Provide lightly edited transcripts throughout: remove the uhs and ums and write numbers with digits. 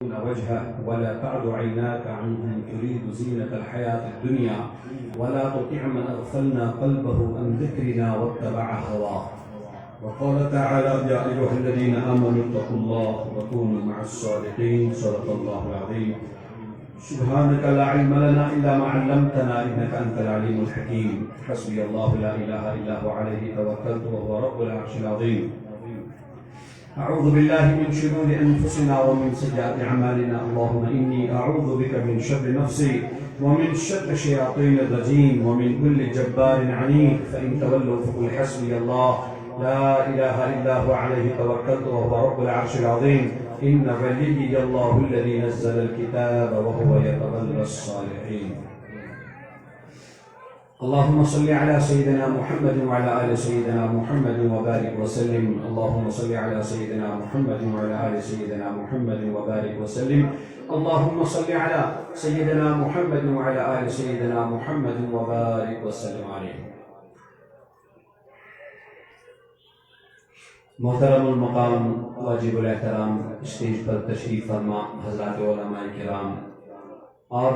وجهه ولا تعد عيناك عنهم تريد زينة الحياة الدنيا ولا تطع من أغفلنا قلبه عن ذكرنا واتبع هواه. وقال تعالى: يا أيها الذين آمنوا اتقوا الله وكونوا مع الصادقين. صدق الله العظيم. سبحانك لا علم لنا إلا ما علمتنا إنك أنت العليم الحكيم. حسبي الله لا إله إلا هو عليه توكلت وهو رب العرش العظيم. أعوذ بالله من شرور أنفسنا ومن سيئات أعمالنا. اللهم إني أعوذ بك من شر نفسي ومن شر الشياطين الرجيم ومن كل جبار عنيد. فإن تولوا فقل حسبي الله لا إله إلا هو عليه توكلت وهو رب العرش العظيم. إن وليي الله الذي نزل الكتاب وهو يتولى الصالحين. اللهم صل على سيدنا محمد وعلى آل سيدنا محمد وبارك وسلم. اللهم صل على سيدنا محمد وعلى آل سيدنا محمد وبارك وسلم. اللهم صل على سيدنا محمد وعلى آل سيدنا محمد وبارك وسلم عليه. محترم المقام واجب الاحترام اسٹیج پر تشریف فرما حضرات علماء کرام اور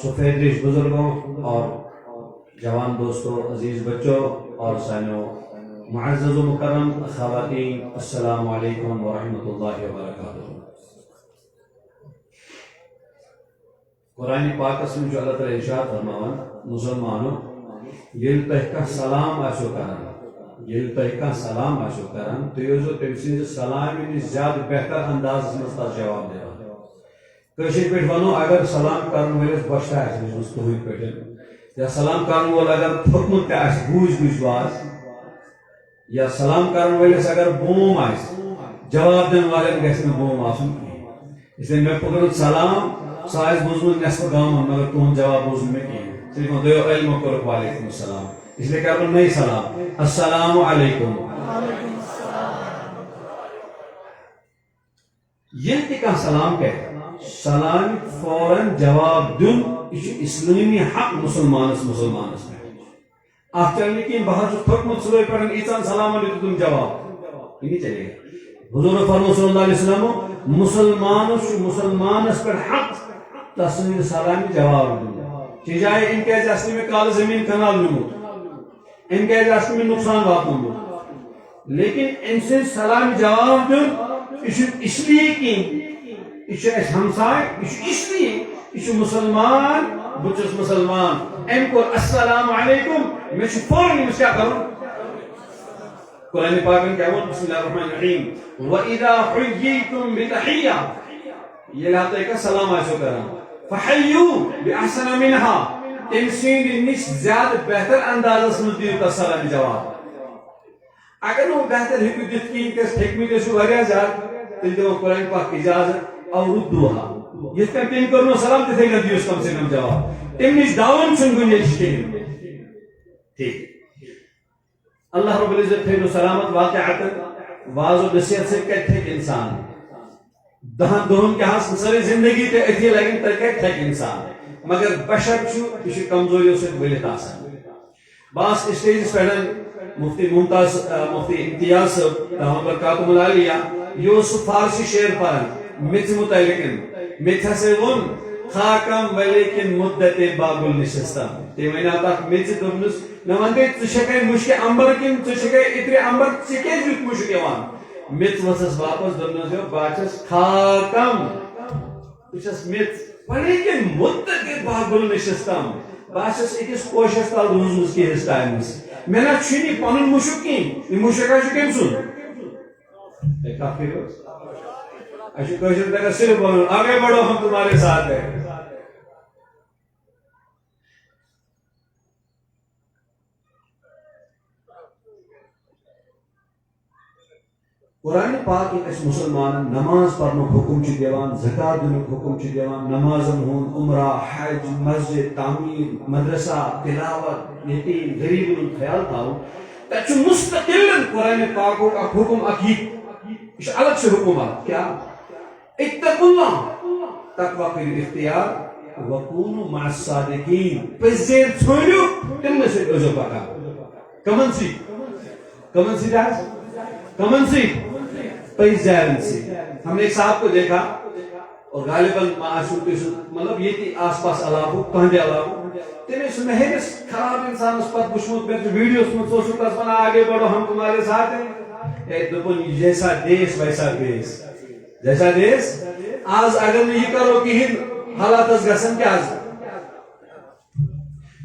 سفید ریش بزرگوں اور جوان دوستوں، عزیز بچوں اور سامعوں، معزز و مکرم خواتین، السلام علیکم ورحمۃ اللہ وبرکاتہ۔ قرآن پاک میں جو اللہ تعالیٰ ارشاد فرماوان مسلمانوں یل تہ سلام آسو کران یل تہ سلام آسو کران تو یہ تم سند سلام نش زیادہ بہتر انداز مز تس جواب دان کشر پہ ونو اگر سلام کرن ولس بشت آس تہد پہ یا سلام کرن وول اگر پھکمت تہ گوج گوج واز یا سلام کرن ولس اگر بوم آس جواب دن والن گھس بوم آسن اس لیے میں پکڑ سلام سہ آس بوزمت نصف گام مگر تہد جواب بوز مے کہین صرف دو علم کور وعلیکم السلام اس لیے کر نئی سلام السلام علیکم۔ یہ تہ سلام کہ سلام فوراً جواب دن یہ اسلامی حق مسلمانس مسلمانس پہ ات چلے کہ بہت تھوکمت صبح پہ ایسان سلام علیکم تم جواب یہ نہیں چلے گا۔ حضور فرمود صلی اللہ علیہ وسلم مسلمانس پہ حق تسن سلام جواب دن چیزائے ان کے اصلی میں کال زمین کنال نمود ان کے اصلی میں نقصان واتنمود لیکن ان سے سلام جواب دن اس لیے کہ یہ ہمسائے اس لیے یہ مسلمان بچس مسلمان ام کو السلام علیکم میں فوراً کیا کروں قرآن پاک میں کیا بول بسم اللہ الرحمن الرحیم وَإِذَا حُيِّيتُم بِتَحِيَّةٍ یہ لاتا ہے کہ سلام آسو کرنا فَحَيُّوا بِأَحْسَنَ مِنْهَا تم سند نش زیادہ بہتر انداز مز دیو سلام جواب اگر وہ بہتر ہیکو دت کہیں کہ حکمت سے واریاہ زیادہ تیل دو قرآن پاک اجازت اور ردوها یہ کہ تم کرنو سلام تے نہ دیوس کم سے کم جواب تم نش داون چن گنجائش کہیں ٹھیک اللہ رب العزت پھر سلامت واقعات واز و نصیحت سے کہتے ہیں انسان دہن دہن کے ہاں ساری زندگی تے اتھی لگن تک ہے انسان مگر بشر چھو کسی کمزوریوں سے ولت آسان باس اسٹیج پہ مفتی ممتاز مفتی امتیاز صاحب برکاتہم العالیہ یوسف فارسی شعر پڑھن مت متعلق مت ہسے ون خاکم ولیکن مدت باب النشستم تے میں تک مت دبنس نہ وندے ژے مشک امبر کن ژے اترے امبر ژے کیاز یت مشک یوان مت وسس واپس دبنس یو باچس خاکم بچس مت ولیکن مدت باب النشستم باچس اکس کوشش تل روزمس کی اس ٹائمس میں نہ چھنی پنن مشک کین یہ مشک ہے کیم سن ایک کافی روز اچھا کوشش تک صرف بولو آگے بڑھو ہم تمہارے ساتھ ہیں۔ قرآن پاک اس مسلمان نماز پڑھنے حکم چھ دیوان زکات دنک حکم چھ دیوان نمازن ہون عمرہ حج مسجد تعمیر مدرسہ تلاوت یتیم غریبن خیال تھاو تچ مستقل قرآن پاک کا حکم عقید اس الگ سے حکم کیا اتقوا اللہ تقوی کے اختیار وکونوا مع الصادقین پزیر چھوڑو تم سے اوزو پکا کمن سی کمن سی پیزیرن سے ہم نے ایک صاحب کو دیکھا اور غالباً مطلب یہ آس پاس علاقوں تہندِ علاقوں تمہیں سہ مہنس خراب انسان پتہ وچمت پہ ویڈیوس من سوچ آگے بڑھو ہم تمہارے ساتھ ہیں دپن جیسا دیس ویسا دیس جیسا دیس آج اگر میں یہ کرو کہین حالات گھن کیا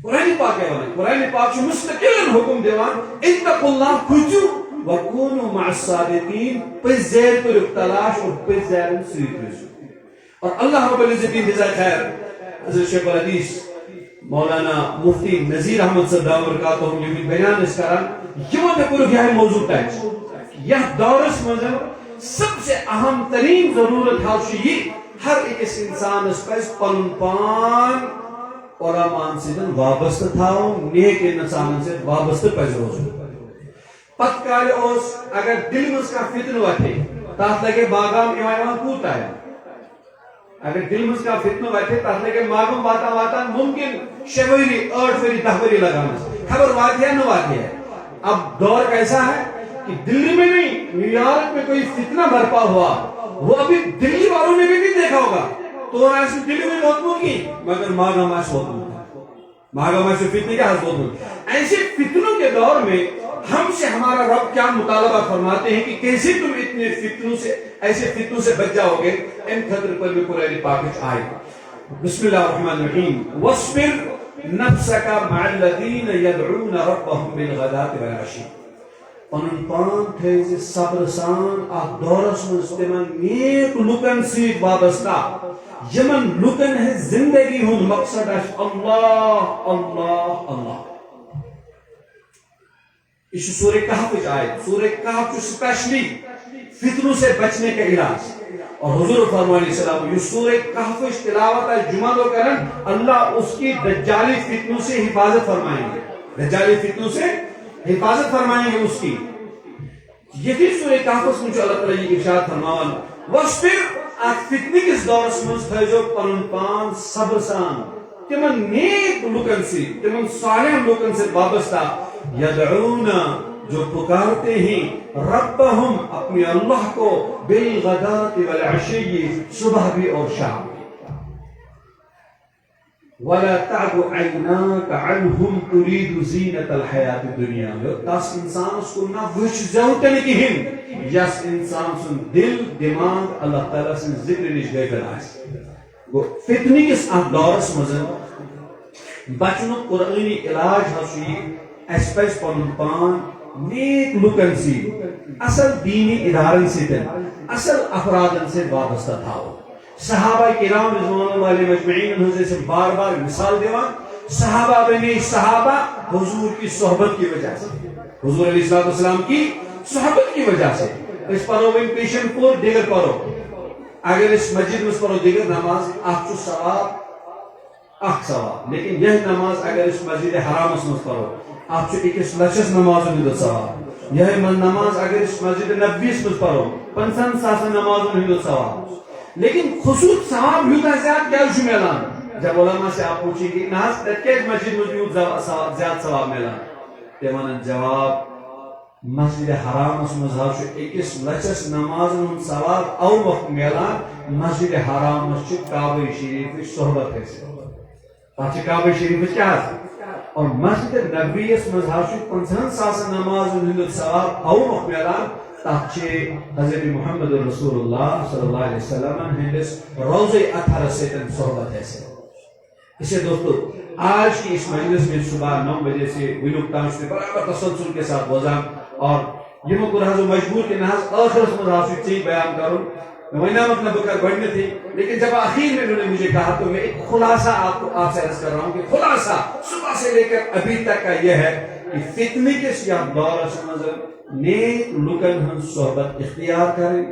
قرآن پاک ہے قرآن پاک مستقل حکم دیوان اتقوا اللہ کھجو وکونوا مع الصادقین پس زیر پر تلاش اور پس زیر سیدھ اور اللہ رب العزت جزا خیر حضرت شیخ الحدیث مولانا مفتی نذیر احمد صاحب برکاتہ یہ بیان اس کران یہ پورا یہ موضوع ٹچ یہ دورس مز سب سے اہم ترین ضرورت ہے ہر ایک انسان پز پن پان علماء سن وابستہ تھاؤ نیک انسان سے وابستہ پز روزن پت کال اگر دل مز کا فتن وتھے تات لگے باغام ایوان کوتا ہے اگر دل مز کا فتن وتھے تات لگے باغام واتا واتا ممکن 6 وری 8 وری 10 وری لگانا خبر واقعہ نہ واقعہ ہے اب دور کیسا ہے کہ دلی میں نہیں نیو یارک میں کوئی فتنہ برپا ہوا وہ ابھی دلی والوں نے بھی نہیں دیکھا ہوگا تو ایسے دلی میں موت کی مگر ماغا ماش فتنے کا حضبت ایسے فتنوں کے دور میں ہم سے ہمارا رب کیا مطالبہ فرماتے ہیں کہ کیسے تم اتنے فتنوں سے ایسے فتنوں سے بچ جاؤ گے ان خطر پر بھی قرآن پاک آئے بسم اللہ الرحمن الرحیم وَاصْبِرْ نَفْسَكَ مَعَ الَّذِينَ يَدْعُونَ رَبَّهُمْ بِالْغَدَاةِ وَالْعَشِيِّ پنن پان تھے صبر سان آ دورس مز تمن نیک لکن سیت وابستہ یمن لکن ہے زندگی ہند مقصد ہے اللہ اللہ اللہ اس سورہ کہف آئے سورہ کہف اسپیشلی فتنوں سے بچنے کا علاج اور حضور فرمائے علیہ السلام یہ سورہ کہف تلاوت جمعہ دو کرن اللہ اس کی دجالی فتنوں سے حفاظت فرمائیں گے دجالی فتنوں سے حفاظت فرمائیں گے اس کی یہ بھی سورہ کہف میں جو اللہ تعالیٰ یہ ارشاد فرماون وَاصْبِرْ آپ فتنی کس دور سمجھ تھے پنن پان صبر سان تمن نیک لوکن سے تمن صالح لوکن سے وابستہ یدعون جو پکارتے ہیں ربہم اپنے اللہ کو بالغداۃ والعشی صبح بھی اور شام ولا تعد عیناک عنہم ترید زینت الحیات الدنیا تاس انسان اس کو نہ وچ زوتن کہن یس انسان سن دل دماغ اللہ تعالیٰ سن ذکر نش گئے بنائے وہ فتنی کس دورس مزن بچن قرآنی علاج حسوی اسپیس پنن پان نیک لکن سی اصل دینی ادارن سے اصل افرادن سے وابستہ تھاو صحابہ کرام رضوان اللہ علیہ مجمعین انہوں سے بار بار مثال دیوان صحابہ بنی صحابہ حضور کی صحبت کی وجہ سے حضور علیہ السلام کی صحبت کی وجہ سے اس پرو پیشن پور دیگر پرو اگر اس مسجد میں پرو دیگر نماز آپ ثواب لیکن یہ نماز اگر اس مسجد حرام میں پرو آپ ایک لچس نماز میں ثواب یہ نماز اگر اس مسجد نبویس میں پرو 50 نماز میں ثواب لیکن خصوص ثواب یوتا زیادہ کیا ملان جب علماء سے آپ پوچھیں گے ناس کیس مسجد میں زیادہ ثواب ملان تمہارا جواب مسجد حرام مزہ اکس لچس نماز ثواب او وقت ملان مسجد حرام کعبہ شریف صحبت ہے کعبہ شریف کیا اور مسجد نبویس مزہ 50 نماز ثواب او وقت ملان تاچے حضرت محمد رسول اللہ صلی اللہ علیہ وسلم ہندس روزہ اطہر سے صحبت ہے اسے دوستو آج کی اس مجلس میں صبح 9 بجے سے ونوک تانش میں برابر تسلسل کے ساتھ وزن اور یہ مکر حضر مجبور کے نحاظ آخر اس مضافی چیز بیان کروں میں نامت نہ بکر بڑھنے تھی لیکن جب آخر میں انہوں نے مجھے کہا تو میں ایک خلاصہ آپ سے عرض کر رہا ہوں کہ خلاصہ صبح سے لے کر ابھی تک کا یہ ہے کہ فتنے کے سیاہ دور سمجھر نیک لوکن ہن صحبت اختیار کریں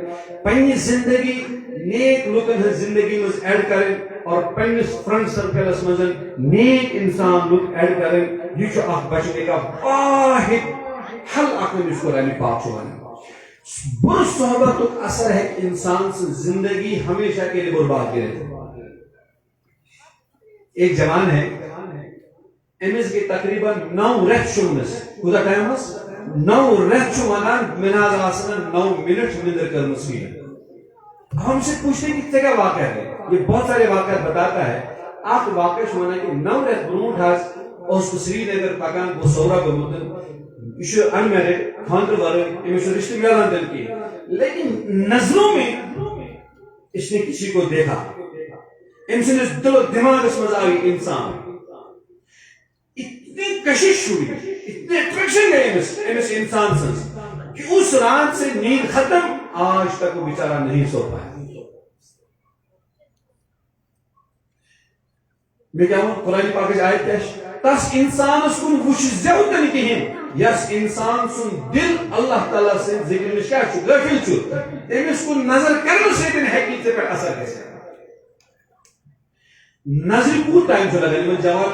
پنی زندگی نیک لوکن ہن زندگی میں ایڈ کریں اور پنی فرنڈ سرکلس میں نیک انسان لوگ ایڈ کریں یہ جو آپ بچنے کا واحد حل اپنے اس قرآن پاک چھوانے بر صحبت اثر ہے انسان سے زندگی ہمیشہ کے لیے برباد کرے ایک جوان ہے امس کی تقریباً 9 ریت شمس خدا ٹائم ہے 9 ریت شمانان مناز آسنا 9 منٹ مندر کر مسئلہ ہم سے پوچھتے ہیں کہ کیا واقع ہے. یہ بہت سارے واقعات بتاتا ہے. آپ واقع شونا کہ 9 رٮ۪تھ برونٹھ اس سری نگر پکان گو سورا گومت یہ ان میرڈ خاندر ورے امس رشتہ ملان تل کی لیکن نظروں میں اس نے کسی کو دیکھا. ام سندس دل و دماغس مز آئی انسان اتنی کشش ہوئی اتنی اٹریکشن گئی امس انسان سن کہ اس رات سے نیند ختم آج تک وہ بیچارہ نہیں سو پایا. میں کیا ہوں قرآن پاک آیت کیا تس انسان کن وچ زیوتن کہین یس انسان سن دل اللہ تعالیٰ سے ذکر نش کیا غافل تمس کن نظر کرنے سن ہیکی ژے پہ اثر گژھِ. نظر کوت ٹائم لگان جوان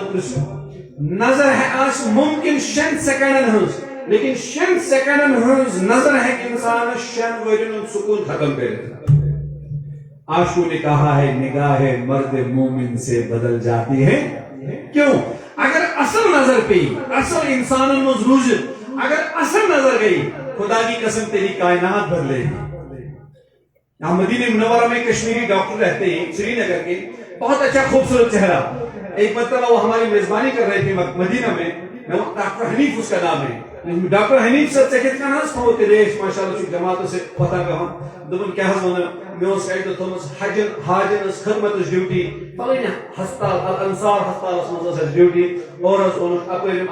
نظر ہے آس ممکن 6 سیکنڈن ہز لیکن 6 سیکنڈن ہز نظر ہے انسان 6 ورین سکون ختم کر. عاشقوں نے کہا ہے نگاہ مرد مومن سے بدل جاتی ہے. کیوں؟ اگر اصل نظر پہ اصل انسان مز روز اگر اصل نظر گئی خدا کی قسم تیری کائنات بدلے گی. یہاں مدینہ منورہ میں کشمیری ڈاکٹر رہتے ہیں سری نگر کے, بہت اچھا خوبصورت چہرہ. ایک مرتبہ وہ ہماری میزبانی کر رہے تھے مدینہ میں. ڈاکٹر حنیف اس کا نام ہے. ڈاکٹر حنیف صاحب سے کتنا ناس کھو ریش ماشاء اللہ جماعتوں سے پتہ کہاں دبن کیا ونہ مے تھومس حاجن خدمت ڈیوٹی پلن ہسپتال الانصار ہسپتال مز ڈیوٹی اور اپر علم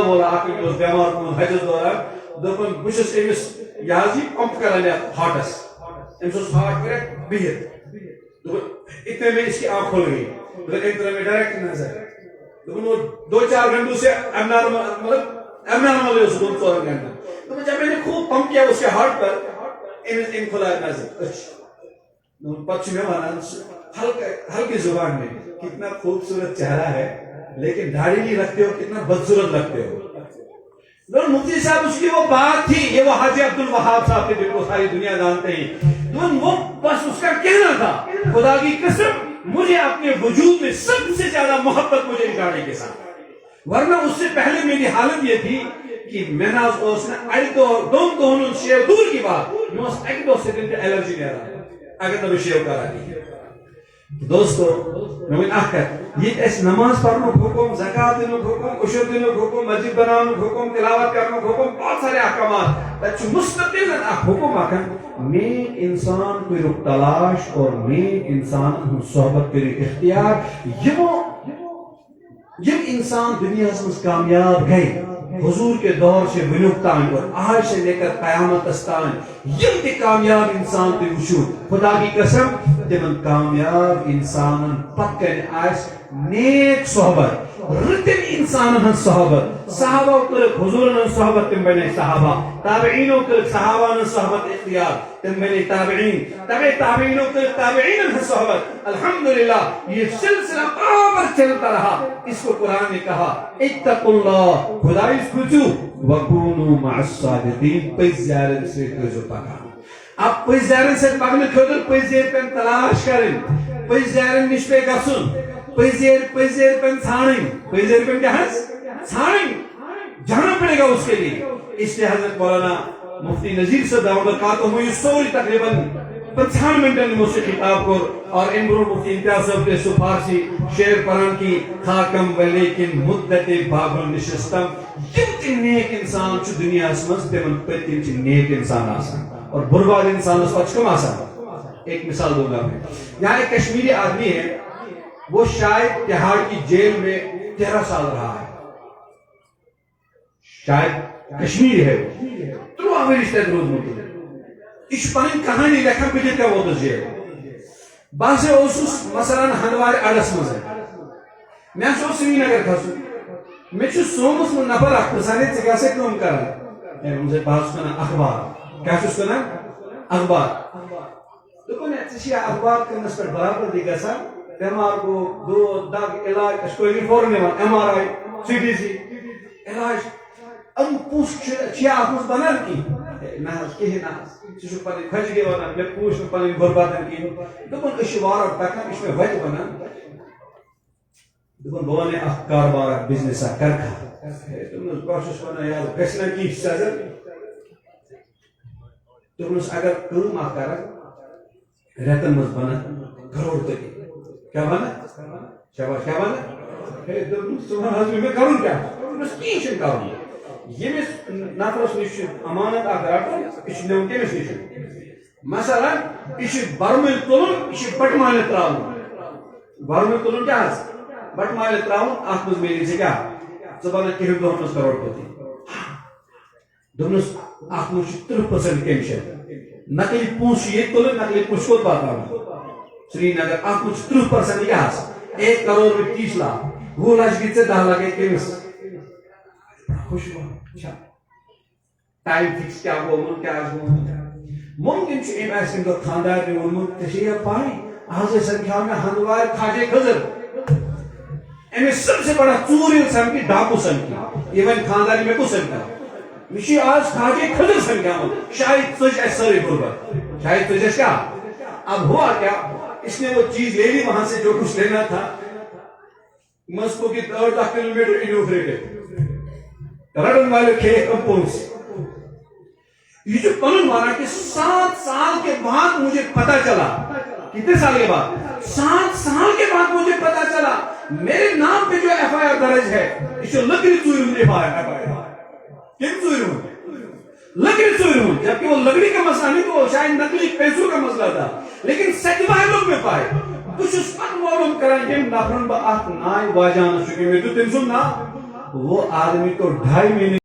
والا اک بیمار گومت حجس دوران دپن بس امس یہ پمپ کران ہارٹس امس ہارٹ کر بہت اتنے میں اس کی آنکھ کھل گئی. میں ڈائریکٹ نظر وہ 2-4 گھنٹوں سے ایبنارمل 2-4 گھنٹے. جب میں نے خوب پمپ کیا اس کے ہارٹ پر ان کھلا نظر پچ میں ونان ہلکی زبان میں کتنا خوبصورت چہرہ ہے لیکن داڑھی نہیں رکھتے ہو کتنا بدصورت لگتے ہو. مفتی صاحب اس کی وہ بات تھی یہ وہ حاجی عبد الوہاب صاحب تھے جن کو ساری دنیا جانتے ہیں. وہ بس اس کا کہنا تھا خدا کی قسم مجھے اپنے وجود میں سب سے زیادہ محبت مجھے اس گاڑی کے ساتھ. ورنہ اس سے پہلے میری حالت یہ تھی کہ میں نے اس نے اڑ تو دون شیو دور کی بات میں اس ایک دو سیکنڈ الرجی لے رہا اگر تو شیو کرا دی. دوستو میں یہ اس نماز پڑھنے حکم زکات دینے حکم عشر دینے حکم مسجد بنانے حکم تلاوت کرنے حکم بہت سارے احکامات تچ مستقل حکم آکن نیک انسان کو تلاش اور نیک انسان صحبت کر اختیار یم انسان دنیا میں کامیاب گئے حضور کے دور سے ونیک تان اور آج سے لے کر قیامت تان یم تہ کامیاب انسان تہ وچھو خدا کی قسم تمن کامیاب انسانن پکن آس نیک صحبت رتن انسانن صحبت. صحابہ کر حضور صحبت تم بنے صحابہ تابعینوں کر صحابہ صحبت اختیار تم بنے تابعین تابعینوں کر تابعین صحبت. الحمدللہ یہ سلسلہ قابر چلتا رہا. اس کو قرآن نے کہا اتقوا اللہ خدائی پوچھو وکونوا مع الصادقین. پزیارن سے جو پکا اب پزیارن سے پکنے خاطر پزیر پن تلاش کریں پزیارن نش پہ گژھن پزیر پن ژھانڈن پزیر پن کیا ہے ژھانڈن جانا پڑے گا اس کے لیے. اس لیے حضرت مولانا مفتی نذیر صاحب دعوت برکاتہ ہوئی سوری تقریباً 50 منٹن میں سے خطاب کو اور ان برو مفتی امتیاز صاحب کے فارسی شعر قرآن کی خاکم ولیکن مدت بابل نشستم. یم نیک انسان چھ دنیا مز تمن پتن چھ نیک انسان آسان اور برباد انسان پتہ کم آسان. ایک مثال دوں گا میں. یہاں ایک کشمیری آدمی ہے وہ شاید تہاڑ کی جیل میں 13 سال رہا ہے. شاید کشمیری ہے 3 ورش تک روزمت یہ پن کہانی لکھان بہ کیا ووتس جیل. بہت مثلاً ہندوار اڈس مز مے سری نگر کھسن مے سومس من نفر اخ سنے ژے کیا کم کران بہت کھانا اخبار کیا کھانا اخبار دپن ژے اخبار کنس پہ برابردی گژھان بیمار گو دود دگ علاج فوراً ایم آر آئی سی ڈی سی علاج ام پوش ات مز بنان کی نا کہین نا ژٕ پن خۄشگی ونان مے پوچھ نہٕ پنٕنۍ غربتن کہین. دپن أسۍ وارٕ پکان یہ مے وتہِ بنان دپن بہٕ ونے اکھ کاربار اکھ بزنس اکھ کرکھا دوٚپنس بہٕ چھُس ونان یار گژھِ نا کینٛہہ سزا دوٚپنس اگر کٲم اکھ کرکھ رتن مز بنا کروڑ تک کیا بنا شاباش کیا بنا میں کروں کیا کہیں کروں یمس نفرس نش امانت اخ رٹن یہ نیون کمس نش مثلا یہ برمل تلن یہ بٹمال تراؤن برمل تلن کیا بٹمال تراؤن ات مز میلی سے کیا بنا کہو دہن مز کروڑ پتی دس ات مز 30% کمیشن نقلی پونس یہ تلن نقلی پونس کوت واتن سری نگر ات مز 30% کیا 1 کروڑ 30 لاکھ 20 لاکھ گئی 10 لاکھ کمس خوش ہوا ٹائم فکس کیا گومت کیا ممکن ام دہ خاندار وونمت ٹھیک پائی آج سمکھاو میں ہندوار خواجہ خضر امس سب سے بڑا چور سمکھی ڈاکو سمکھی یہ ون خاندار میں کو سمکھا مجھے آج خواجہ خضر سمکھاوت شاید تجھ اس ساری غربت شاید تجھ اس کیا اب ہوا کیا اس نے وہ چیز لے لی وہاں سے جو کچھ لینا تھا مسکو کی 10 کلومیٹر انوفریٹڈ رٹن والے کھے کمپونس یہ جو پنن مانا کہ 7 سال کے بعد مجھے پتا چلا کتنے سال کے بعد 7 سال کے بعد مجھے پتا چلا میرے نام پہ جو ایف آئی آر درج ہے یہ لکڑی چوری ایف آئی آر کن چوری لکڑی چوری جبکہ وہ لکڑی کا مسئلہ نہیں تو شاید نقلی پیسوں کا مسئلہ تھا لیکن سچ لوگ میں پائے بس پہ معلوم کران یم نفرن بہ ات نائے واجان چکے میں تو تم سن نا وہ آدمی تو 2.5 مہینے